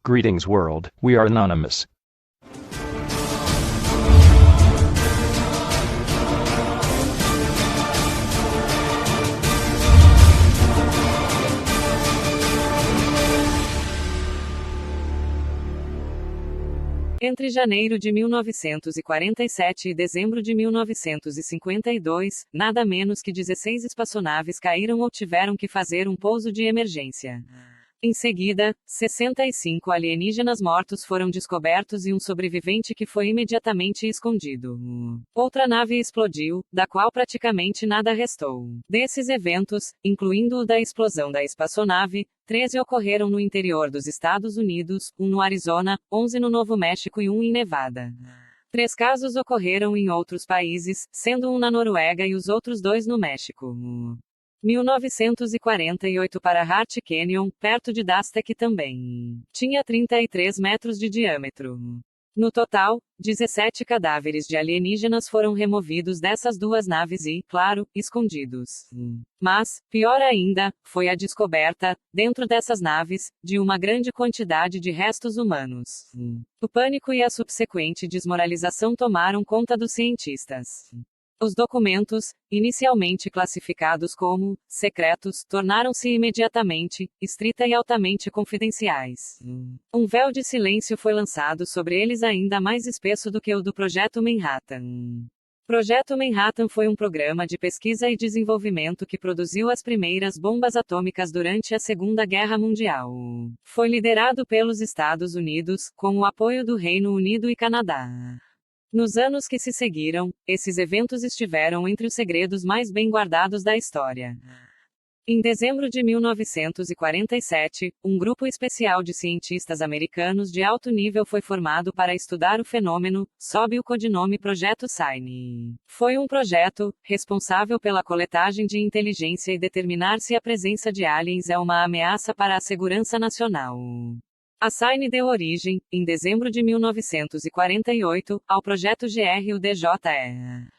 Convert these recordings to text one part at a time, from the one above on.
Greetings world, we are anonymous. Entre janeiro de 1947 e dezembro de 1952, nada menos que 16 espaçonaves caíram ou tiveram que fazer um pouso de emergência. Em seguida, 65 alienígenas mortos foram descobertos e um sobrevivente que foi imediatamente escondido. Outra nave explodiu, da qual praticamente nada restou. Desses eventos, incluindo o da explosão da espaçonave, 13 ocorreram no interior dos Estados Unidos, um no Arizona, 11 no Novo México e um em Nevada. 3 casos ocorreram em outros países, sendo um na Noruega e os outros 2 no México. 1948 para Hart Canyon, perto de Dastec também. Tinha 33 metros de diâmetro. No total, 17 cadáveres de alienígenas foram removidos dessas 2 naves e, claro, escondidos. Mas, pior ainda, foi a descoberta, dentro dessas naves, de uma grande quantidade de restos humanos. O pânico e a subsequente desmoralização tomaram conta dos cientistas. Os documentos, inicialmente classificados como secretos, tornaram-se imediatamente estrita e altamente confidenciais. Um véu de silêncio foi lançado sobre eles ainda mais espesso do que o do Projeto Manhattan. Projeto Manhattan foi um programa de pesquisa e desenvolvimento que produziu as primeiras bombas atômicas durante a Segunda Guerra Mundial. Foi liderado pelos Estados Unidos, com o apoio do Reino Unido e Canadá. Nos anos que se seguiram, esses eventos estiveram entre os segredos mais bem guardados da história. Em dezembro de 1947, um grupo especial de cientistas americanos de alto nível foi formado para estudar o fenômeno, sob o codinome Projeto Sign. Foi um projeto responsável pela coletagem de inteligência e determinar se a presença de aliens é uma ameaça para a segurança nacional. A Sign deu origem, em dezembro de 1948, ao projeto GRUDJE,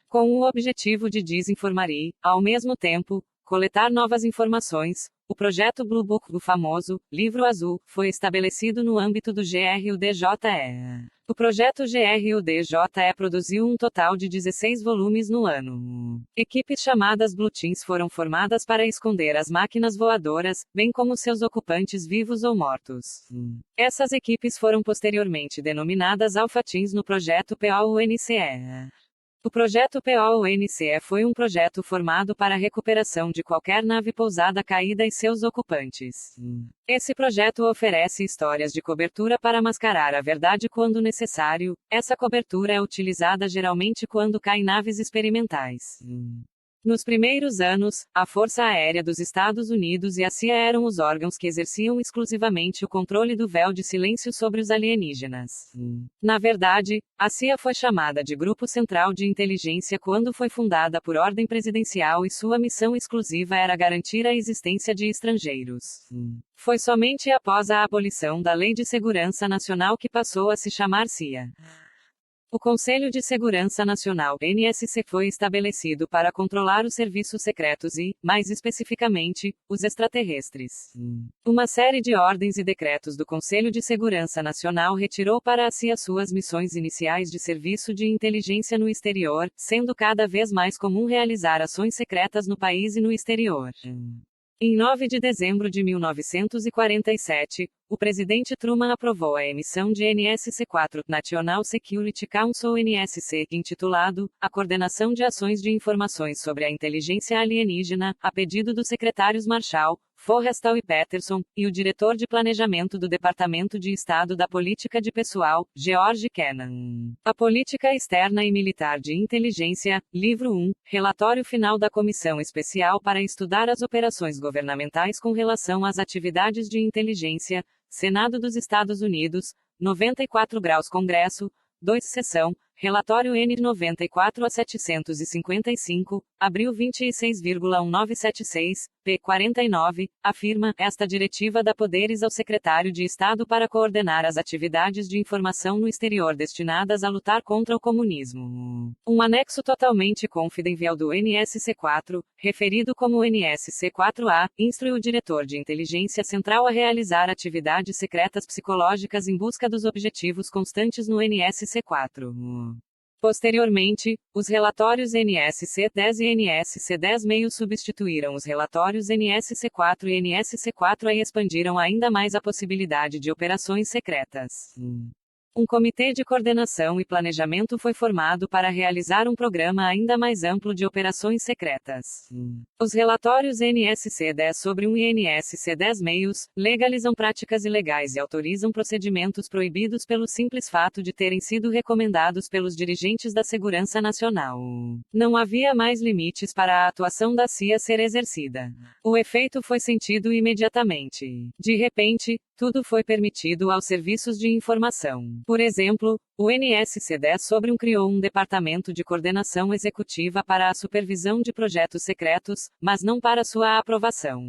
com o objetivo de desinformar e, ao mesmo tempo, coletar novas informações. O projeto Blue Book, o famoso Livro Azul, foi estabelecido no âmbito do GRUDJE. O projeto GRUDJE produziu um total de 16 volumes no ano. Equipes chamadas Blue Teams foram formadas para esconder as máquinas voadoras, bem como seus ocupantes vivos ou mortos. Essas equipes foram posteriormente denominadas Alpha Teams no projeto POUNCE. O projeto POUNCE foi um projeto formado para a recuperação de qualquer nave pousada caída e seus ocupantes. Esse projeto oferece histórias de cobertura para mascarar a verdade quando necessário. Essa cobertura é utilizada geralmente quando caem naves experimentais. Nos primeiros anos, a Força Aérea dos Estados Unidos e a CIA eram os órgãos que exerciam exclusivamente o controle do véu de silêncio sobre os alienígenas. Na verdade, a CIA foi chamada de Grupo Central de Inteligência quando foi fundada por ordem presidencial e sua missão exclusiva era garantir a existência de estrangeiros. Foi somente após a abolição da Lei de Segurança Nacional que passou a se chamar CIA. O Conselho de Segurança Nacional, NSC, foi estabelecido para controlar os serviços secretos e, mais especificamente, os extraterrestres. Uma série de ordens e decretos do Conselho de Segurança Nacional retirou para a CIA suas missões iniciais de serviço de inteligência no exterior, sendo cada vez mais comum realizar ações secretas no país e no exterior. Em 9 de dezembro de 1947, o presidente Truman aprovou a emissão de NSC-4, National Security Council NSC, intitulado A Coordenação de Ações de Informações sobre a Inteligência Alienígena, a pedido dos secretários Marshall, Forrestal e Peterson, e o diretor de planejamento do Departamento de Estado da Política de Pessoal, George Kennan. A Política Externa e Militar de Inteligência, Livro 1, Relatório Final da Comissão Especial para estudar as operações governamentais com relação às atividades de inteligência, Senado dos Estados Unidos, 94 graus Congresso, 2 Seção, Relatório N 94 a 755, abril 26,1976, p. 49, afirma: esta diretiva dá poderes ao secretário de Estado para coordenar as atividades de informação no exterior destinadas a lutar contra o comunismo. Um anexo totalmente confidencial do NSC-4, referido como NSC-4A, instrui o diretor de inteligência central a realizar atividades secretas psicológicas em busca dos objetivos constantes no NSC-4. Posteriormente, os relatórios NSC-10 e NSC-10 substituíram os relatórios NSC-4 e NSC-4A e expandiram ainda mais a possibilidade de operações secretas. Um comitê de coordenação e planejamento foi formado para realizar um programa ainda mais amplo de operações secretas. Os relatórios NSC-10 sobre e NSC-10 legalizam práticas ilegais e autorizam procedimentos proibidos pelo simples fato de terem sido recomendados pelos dirigentes da Segurança Nacional. Não havia mais limites para a atuação da CIA ser exercida. O efeito foi sentido imediatamente. De repente, tudo foi permitido aos serviços de informação. Por exemplo, o NSC-10 criou um departamento de coordenação executiva para a supervisão de projetos secretos, mas não para sua aprovação.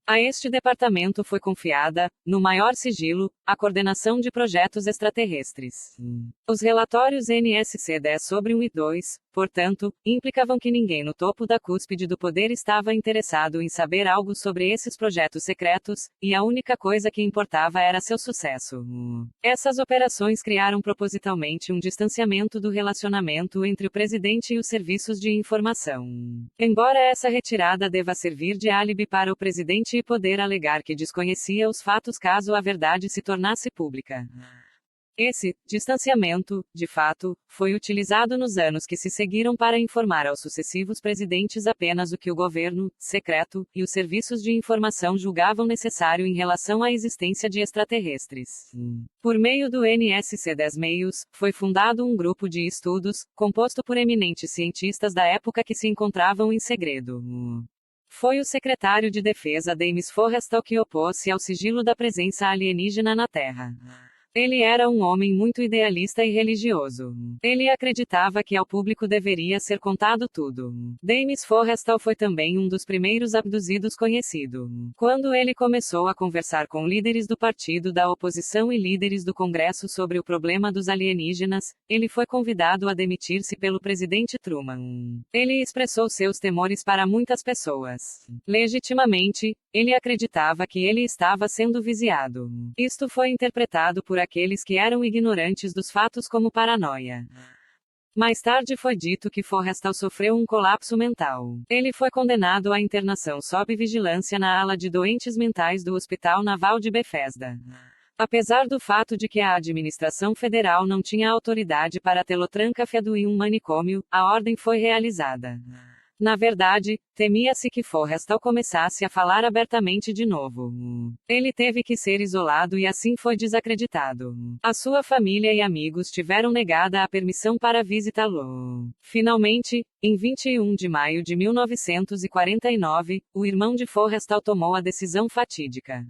A este departamento foi confiada, no maior sigilo, a coordenação de projetos extraterrestres. Os relatórios NSC-10 sobre 1 e 2, portanto, implicavam que ninguém no topo da cúspide do poder estava interessado em saber algo sobre esses projetos secretos, e a única coisa que importava era seu sucesso. Essas operações criaram propositalmente um distanciamento do relacionamento entre o presidente e os serviços de informação. Embora essa retirada deva servir de álibi para o presidente e poder alegar que desconhecia os fatos caso a verdade se tornasse pública. Esse distanciamento, de fato, foi utilizado nos anos que se seguiram para informar aos sucessivos presidentes apenas o que o governo, secreto, e os serviços de informação julgavam necessário em relação à existência de extraterrestres. Por meio do NSC-10, foi fundado um grupo de estudos, composto por eminentes cientistas da época que se encontravam em segredo. Foi o secretário de Defesa James Forrestal que opôs-se ao sigilo da presença alienígena na Terra. Ele era um homem muito idealista e religioso. Ele acreditava que ao público deveria ser contado tudo. James Forrestal foi também um dos primeiros abduzidos conhecido. Quando ele começou a conversar com líderes do partido da oposição e líderes do Congresso sobre o problema dos alienígenas, ele foi convidado a demitir-se pelo presidente Truman. Ele expressou seus temores para muitas pessoas. Legitimamente, ele acreditava que ele estava sendo vigiado. Isto foi interpretado por aqueles que eram ignorantes dos fatos como paranoia. Mais tarde foi dito que Forrestal sofreu um colapso mental. Ele foi condenado à internação sob vigilância na ala de doentes mentais do Hospital Naval de Bethesda. Apesar do fato de que a administração federal não tinha autoridade para tê-lo trancafiado em um manicômio, a ordem foi realizada. Na verdade, temia-se que Forrestal começasse a falar abertamente de novo. Ele teve que ser isolado e assim foi desacreditado. A sua família e amigos tiveram negada a permissão para visitá-lo. Finalmente, em 21 de maio de 1949, o irmão de Forrestal tomou a decisão fatídica.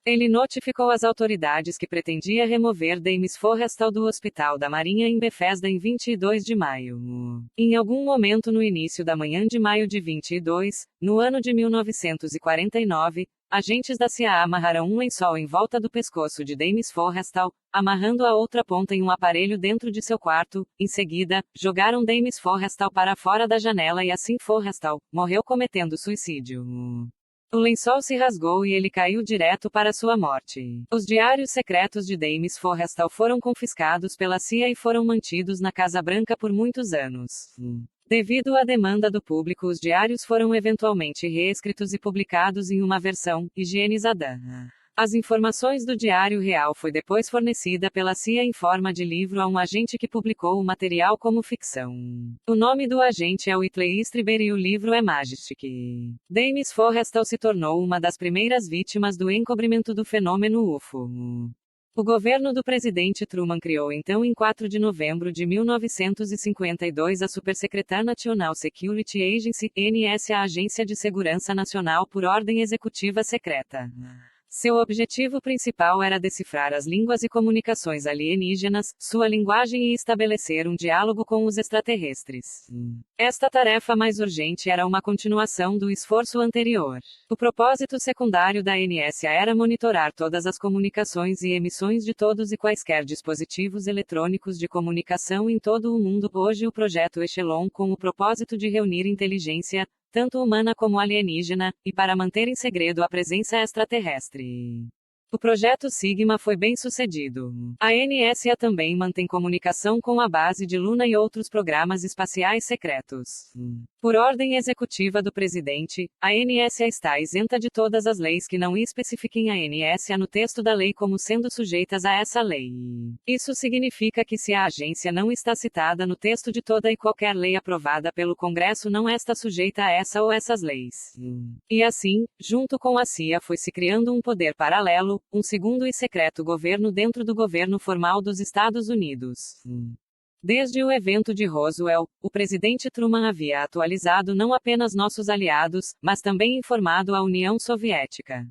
Ele notificou as autoridades que pretendia remover James Forrestal do Hospital da Marinha em Bethesda em 22 de maio. Em algum momento no início da manhã de maio de 22, no ano de 1949, agentes da CIA amarraram um lençol em volta do pescoço de James Forrestal, amarrando a outra ponta em um aparelho dentro de seu quarto. Em seguida, jogaram James Forrestal para fora da janela e assim Forrestal morreu cometendo suicídio. O lençol se rasgou e ele caiu direto para sua morte. Os diários secretos de James Forrestal foram confiscados pela CIA e foram mantidos na Casa Branca por muitos anos. Devido à demanda do público, os diários foram eventualmente reescritos e publicados em uma versão higienizada. As informações do Diário Real foi depois fornecida pela CIA em forma de livro a um agente que publicou o material como ficção. O nome do agente é Whitley Strieber e o livro é Majestic. James Forrestal se tornou uma das primeiras vítimas do encobrimento do fenômeno UFO. O governo do presidente Truman criou então em 4 de novembro de 1952 a Supersecretary National Security Agency, NSA, a Agência de Segurança Nacional por ordem executiva secreta. Seu objetivo principal era decifrar as línguas e comunicações alienígenas, sua linguagem e estabelecer um diálogo com os extraterrestres. Esta tarefa mais urgente era uma continuação do esforço anterior. O propósito secundário da NSA era monitorar todas as comunicações e emissões de todos e quaisquer dispositivos eletrônicos de comunicação em todo o mundo. Hoje o projeto Echelon com o propósito de reunir inteligência, tanto humana como alienígena, e para manter em segredo a presença extraterrestre. O projeto Sigma foi bem sucedido. A NSA também mantém comunicação com a base de Luna e outros programas espaciais secretos. Por ordem executiva do presidente, a NSA está isenta de todas as leis que não especifiquem a NSA no texto da lei como sendo sujeitas a essa lei. Isso significa que se a agência não está citada no texto de toda e qualquer lei aprovada pelo Congresso não está sujeita a essa ou essas leis. E assim, junto com a CIA foi-se criando um poder paralelo, um segundo e secreto governo dentro do governo formal dos Estados Unidos. Desde o evento de Roswell, o presidente Truman havia atualizado não apenas nossos aliados, mas também informado a União Soviética.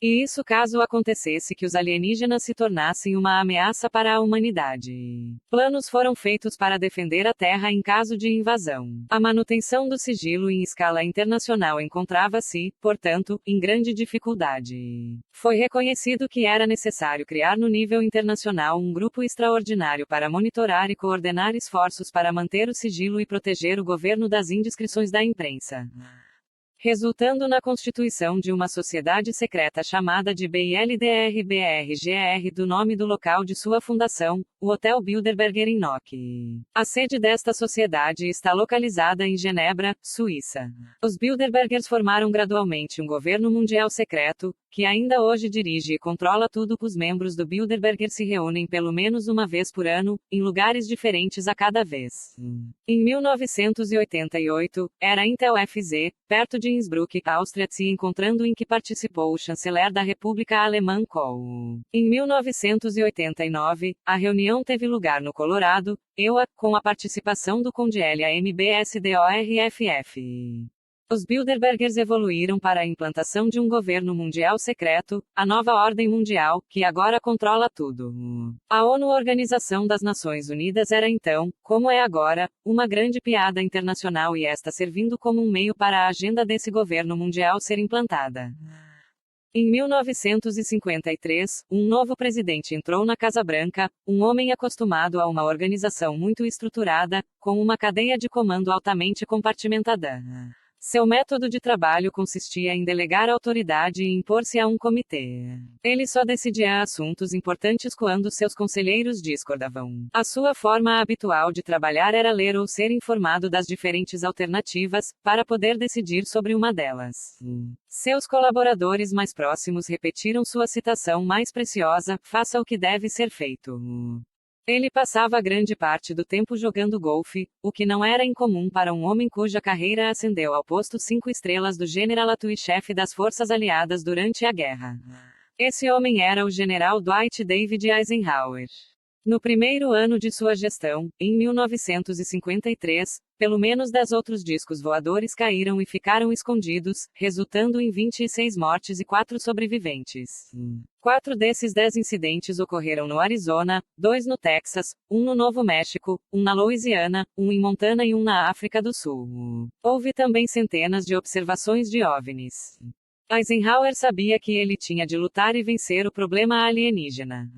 E isso caso acontecesse que os alienígenas se tornassem uma ameaça para a humanidade. Planos foram feitos para defender a Terra em caso de invasão. A manutenção do sigilo em escala internacional encontrava-se, portanto, em grande dificuldade. Foi reconhecido que era necessário criar no nível internacional um grupo extraordinário para monitorar e coordenar esforços para manter o sigilo e proteger o governo das indiscrições da imprensa, resultando na constituição de uma sociedade secreta chamada de BILDRBRGR do nome do local de sua fundação, o Hotel Bilderberger em Nock. A sede desta sociedade está localizada em Genebra, Suíça. Os Bilderbergers formaram gradualmente um governo mundial secreto, que ainda hoje dirige e controla tudo. Os membros do Bilderberger se reúnem pelo menos uma vez por ano, em lugares diferentes a cada vez. Em 1988, era Intel FZ, perto de Innsbruck, Áustria, se encontrando em que participou o chanceler da República Alemã Kohl. Em 1989, a reunião teve lugar no Colorado, EUA, com a participação do conde LAMBSDORFF. Os Bilderbergers evoluíram para a implantação de um governo mundial secreto, a nova ordem mundial, que agora controla tudo. A ONU, Organização das Nações Unidas, era então, como é agora, uma grande piada internacional e esta servindo como um meio para a agenda desse governo mundial ser implantada. Em 1953, um novo presidente entrou na Casa Branca, um homem acostumado a uma organização muito estruturada, com uma cadeia de comando altamente compartimentada. Seu método de trabalho consistia em delegar autoridade e impor-se a um comitê. Ele só decidia assuntos importantes quando seus conselheiros discordavam. A sua forma habitual de trabalhar era ler ou ser informado das diferentes alternativas, para poder decidir sobre uma delas. Seus colaboradores mais próximos repetiram sua citação mais preciosa: faça o que deve ser feito. Ele passava grande parte do tempo jogando golfe, o que não era incomum para um homem cuja carreira ascendeu ao posto 5 estrelas do Generalato e chefe das forças aliadas durante a guerra. Esse homem era o general Dwight David Eisenhower. No primeiro ano de sua gestão, em 1953, pelo menos 10 outros discos voadores caíram e ficaram escondidos, resultando em 26 mortes e 4 sobreviventes. 4 desses 10 incidentes ocorreram no Arizona, 2 no Texas, 1 no Novo México, 1 na Louisiana, 1 em Montana e 1 na África do Sul. Houve também centenas de observações de OVNIs. Eisenhower sabia que ele tinha de lutar e vencer o problema alienígena.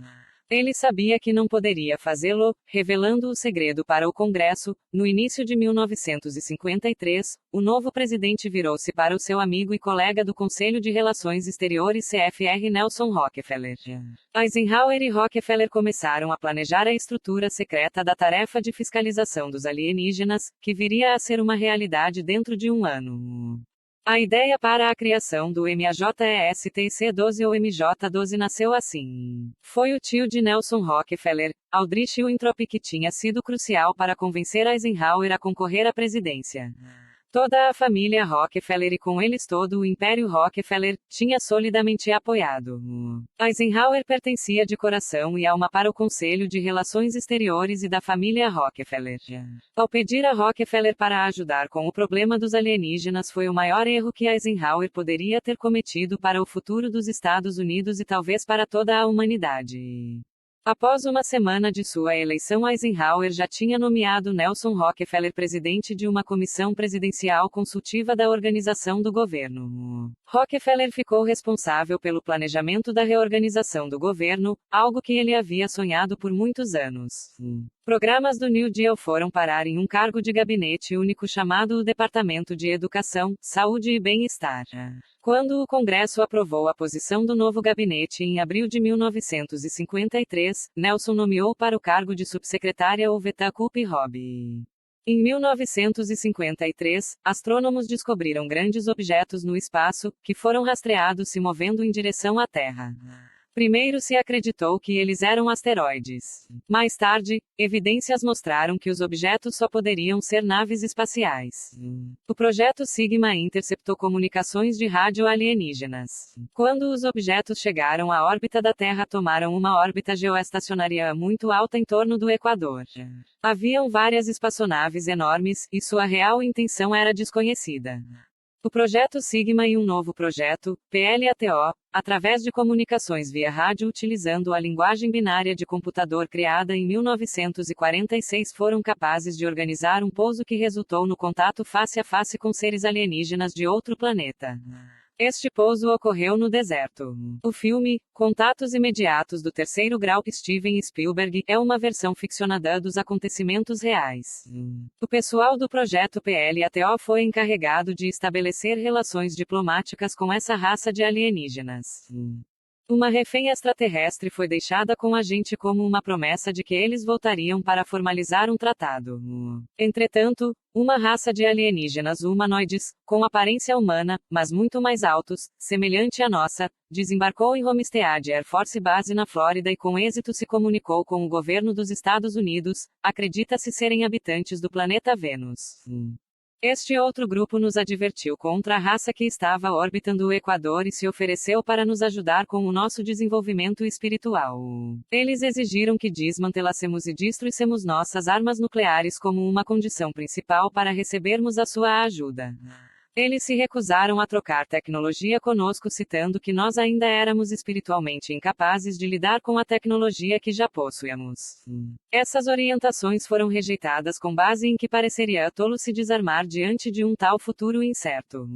Ele sabia que não poderia fazê-lo, revelando o segredo para o Congresso. No início de 1953, o novo presidente virou-se para o seu amigo e colega do Conselho de Relações Exteriores CFR Nelson Rockefeller. Eisenhower e Rockefeller começaram a planejar a estrutura secreta da tarefa de fiscalização dos alienígenas, que viria a ser uma realidade dentro de um ano. A ideia para a criação do MAJESTC-12 ou MJ-12 nasceu assim. Foi o tio de Nelson Rockefeller, Aldrich Winthrop, que tinha sido crucial para convencer Eisenhower a concorrer à presidência. Toda a família Rockefeller e com eles todo o Império Rockefeller, tinha solidamente apoiado. Eisenhower pertencia de coração e alma para o Conselho de Relações Exteriores e da família Rockefeller. Ao pedir a Rockefeller para ajudar com o problema dos alienígenas foi o maior erro que Eisenhower poderia ter cometido para o futuro dos Estados Unidos e talvez para toda a humanidade. Após uma semana de sua eleição, Eisenhower já tinha nomeado Nelson Rockefeller presidente de uma comissão presidencial consultiva da organização do governo. Rockefeller ficou responsável pelo planejamento da reorganização do governo, algo que ele havia sonhado por muitos anos. Programas do New Deal foram parar em um cargo de gabinete único chamado o Departamento de Educação, Saúde e Bem-Estar. Quando o Congresso aprovou a posição do novo gabinete em abril de 1953, Nelson nomeou para o cargo de subsecretária Oveta Culp Hobby. Em 1953, astrônomos descobriram grandes objetos no espaço, que foram rastreados se movendo em direção à Terra. Primeiro se acreditou que eles eram asteroides. Mais tarde, evidências mostraram que os objetos só poderiam ser naves espaciais. O projeto Sigma interceptou comunicações de rádio alienígenas. Quando os objetos chegaram à órbita da Terra, tomaram uma órbita geoestacionária muito alta em torno do Equador. Haviam várias espaçonaves enormes, e sua real intenção era desconhecida. O projeto Sigma e um novo projeto, PLATO, através de comunicações via rádio utilizando a linguagem binária de computador criada em 1946 foram capazes de organizar um pouso que resultou no contato face a face com seres alienígenas de outro planeta. Este pouso ocorreu no deserto. O filme, Contatos Imediatos do Terceiro Grau, Steven Spielberg, é uma versão ficcionada dos acontecimentos reais. O pessoal do projeto PLATO foi encarregado de estabelecer relações diplomáticas com essa raça de alienígenas. Uma refém extraterrestre foi deixada com a gente como uma promessa de que eles voltariam para formalizar um tratado. Entretanto, uma raça de alienígenas humanoides, com aparência humana, mas muito mais altos, semelhante à nossa, desembarcou em Homestead Air Force Base na Flórida e com êxito se comunicou com o governo dos Estados Unidos, acredita-se serem habitantes do planeta Vênus. Este outro grupo nos advertiu contra a raça que estava orbitando o Equador e se ofereceu para nos ajudar com o nosso desenvolvimento espiritual. Eles exigiram que desmantelássemos e destruíssemos nossas armas nucleares como uma condição principal para recebermos a sua ajuda. Eles se recusaram a trocar tecnologia conosco, citando que nós ainda éramos espiritualmente incapazes de lidar com a tecnologia que já possuíamos. Essas orientações foram rejeitadas com base em que pareceria tolo se desarmar diante de um tal futuro incerto.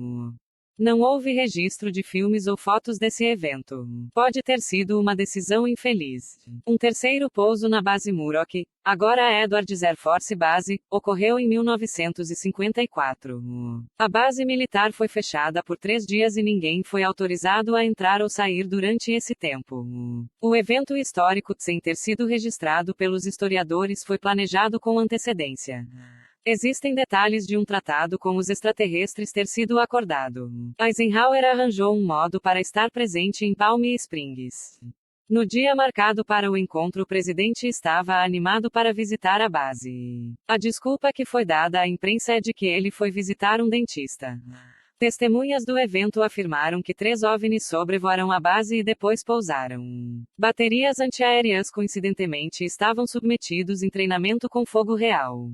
Não houve registro de filmes ou fotos desse evento. Pode ter sido uma decisão infeliz. Um terceiro pouso na base Muroc, agora a Edwards Air Force Base, ocorreu em 1954. A base militar foi fechada por 3 dias e ninguém foi autorizado a entrar ou sair durante esse tempo. O evento histórico, sem ter sido registrado pelos historiadores, foi planejado com antecedência. Existem detalhes de um tratado com os extraterrestres ter sido acordado. Eisenhower arranjou um modo para estar presente em Palm Springs. No dia marcado para o encontro, o presidente estava animado para visitar a base. A desculpa que foi dada à imprensa é de que ele foi visitar um dentista. Testemunhas do evento afirmaram que 3 OVNIs sobrevoaram a base e depois pousaram. Baterias antiaéreas coincidentemente estavam submetidos em treinamento com fogo real.